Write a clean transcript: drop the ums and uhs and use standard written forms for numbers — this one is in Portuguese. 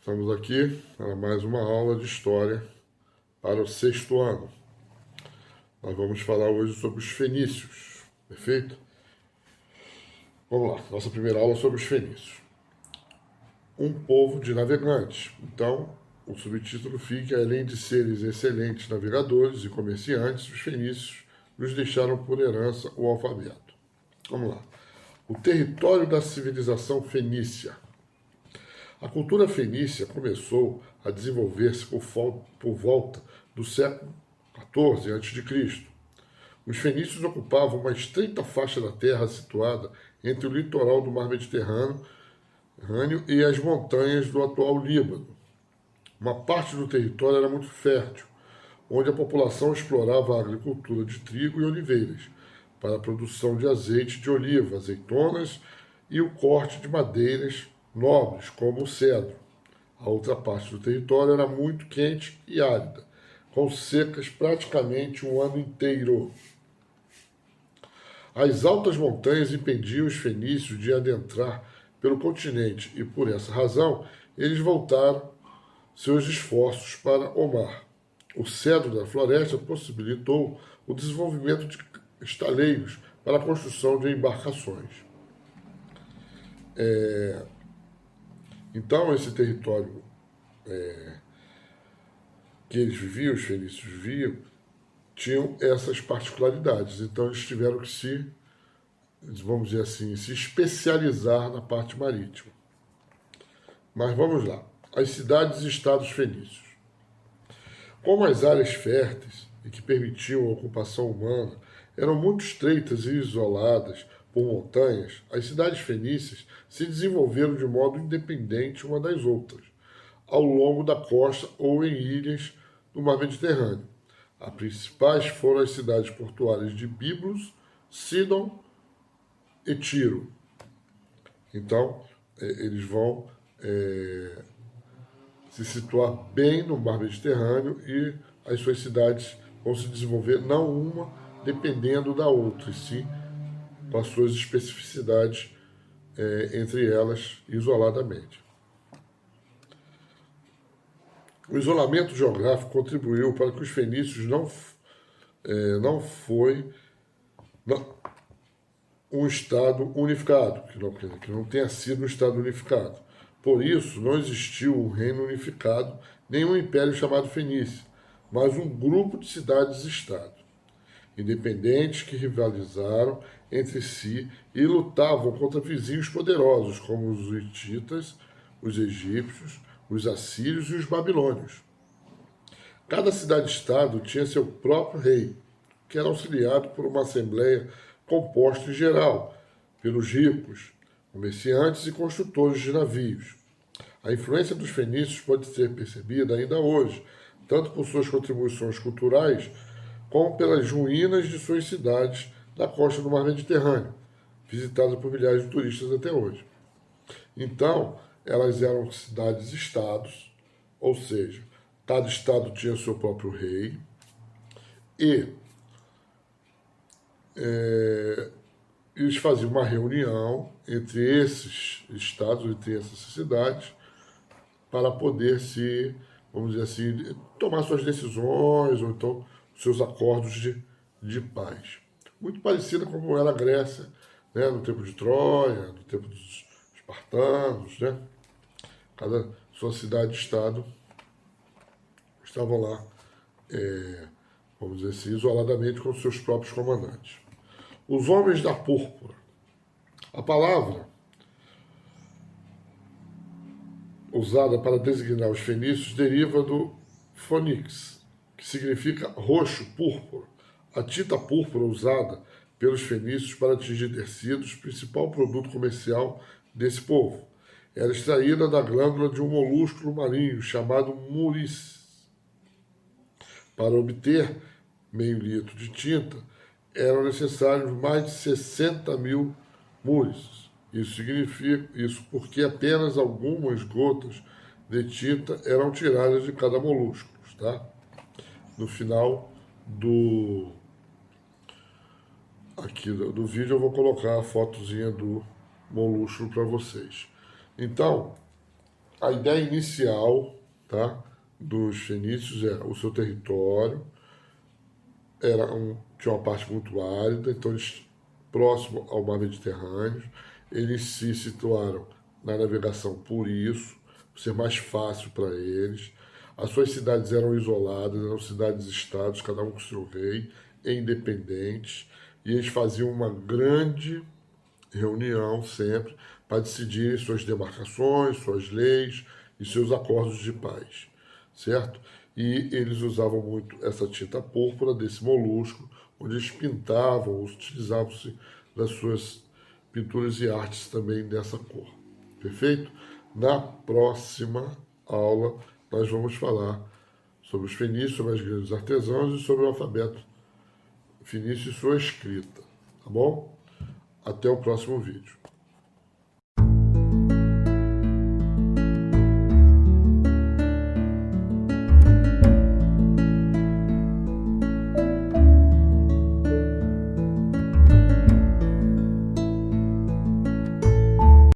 Estamos aqui para mais uma aula de História para o 6º ano. Nós vamos falar hoje sobre os fenícios, perfeito? Vamos lá, nossa primeira aula sobre os fenícios. Um povo de navegantes. Então, o subtítulo fica: além de serem excelentes navegadores e comerciantes, os fenícios nos deixaram por herança o alfabeto. Vamos lá. O território da civilização fenícia. A cultura fenícia começou a desenvolver-se por volta do século XIV a.C. Os fenícios ocupavam uma estreita faixa da terra situada entre o litoral do mar Mediterrâneo e as montanhas do atual Líbano. Uma parte do território era muito fértil, onde a população explorava a agricultura de trigo e oliveiras, para a produção de azeite de oliva, azeitonas e o corte de madeiras nobres, como o cedro. A outra parte do território era muito quente e árida, com secas praticamente um ano inteiro. As altas montanhas impediam os fenícios de adentrar pelo continente e, por essa razão, eles voltaram seus esforços para o mar. O cedro da floresta possibilitou o desenvolvimento de estaleiros para a construção de embarcações. Então, esse território que eles viviam, os fenícios viviam, tinham essas particularidades. Então, eles tiveram que vamos dizer assim, se especializar na parte marítima. Mas vamos lá. As cidades e estados fenícios. Como as áreas férteis e que permitiam a ocupação humana eram muito estreitas e isoladas por montanhas, as cidades fenícias se desenvolveram de modo independente uma das outras, ao longo da costa ou em ilhas do mar Mediterrâneo. As principais foram as cidades portuárias de Biblos, Sidon e Tiro. Então, eles vão se situar bem no mar Mediterrâneo e as suas cidades vão se desenvolver não uma dependendo da outra, e sim com as suas especificidades entre elas isoladamente. O isolamento geográfico contribuiu para que os fenícios não foi um Estado unificado, que não tenha sido um Estado unificado. Por isso, não existiu um reino unificado, nem um império chamado Fenícia, mas um grupo de cidades-estado, independentes que rivalizaram entre si e lutavam contra vizinhos poderosos, como os hititas, os egípcios, os assírios e os babilônios. Cada cidade-estado tinha seu próprio rei, que era auxiliado por uma assembleia composta em geral pelos ricos, comerciantes e construtores de navios. A influência dos fenícios pode ser percebida ainda hoje, tanto por suas contribuições culturais, como pelas ruínas de suas cidades da costa do mar Mediterrâneo, visitadas por milhares de turistas até hoje. Então, elas eram cidades-estados, ou seja, cada estado tinha seu próprio rei, e eles faziam uma reunião entre esses estados, entre essas cidades, para poder vamos dizer assim, tomar suas decisões, ou então seus acordos de paz. Muito parecida como era a Grécia, né, no tempo de Troia, no tempo dos espartanos, né? Cada sua cidade-estado estavam lá, vamos dizer assim, isoladamente com seus próprios comandantes. Os homens da púrpura. A palavra usada para designar os fenícios deriva do fônix, que significa roxo, púrpura. A tinta púrpura usada pelos fenícios para atingir tecidos, principal produto comercial desse povo. Era extraída da glândula de um molúsculo marinho chamado muris. Para obter meio litro de tinta, eram necessários mais de 60 mil muris. Isso porque apenas algumas gotas de tinta eram tiradas de cada molúsculo, tá? No final do vídeo eu vou colocar a fotozinha do molúsculo para vocês. Então, a ideia inicial, tá, dos fenícios era o seu território, tinha uma parte muito árida, então eles, próximo ao mar Mediterrâneo, eles se situaram na navegação por isso, por ser mais fácil para eles. As suas cidades eram isoladas, eram cidades-estados, cada um com seu rei, independentes, e eles faziam uma grande reunião sempre para decidir suas demarcações, suas leis e seus acordos de paz, certo? E eles usavam muito essa tinta púrpura desse molusco, onde eles pintavam, utilizavam-se das suas pinturas e artes também dessa cor. Perfeito? Na próxima aula nós vamos falar sobre os fenícios, sobre as grandes artesãos e sobre o alfabeto fenício e sua escrita. Tá bom? Até o próximo vídeo.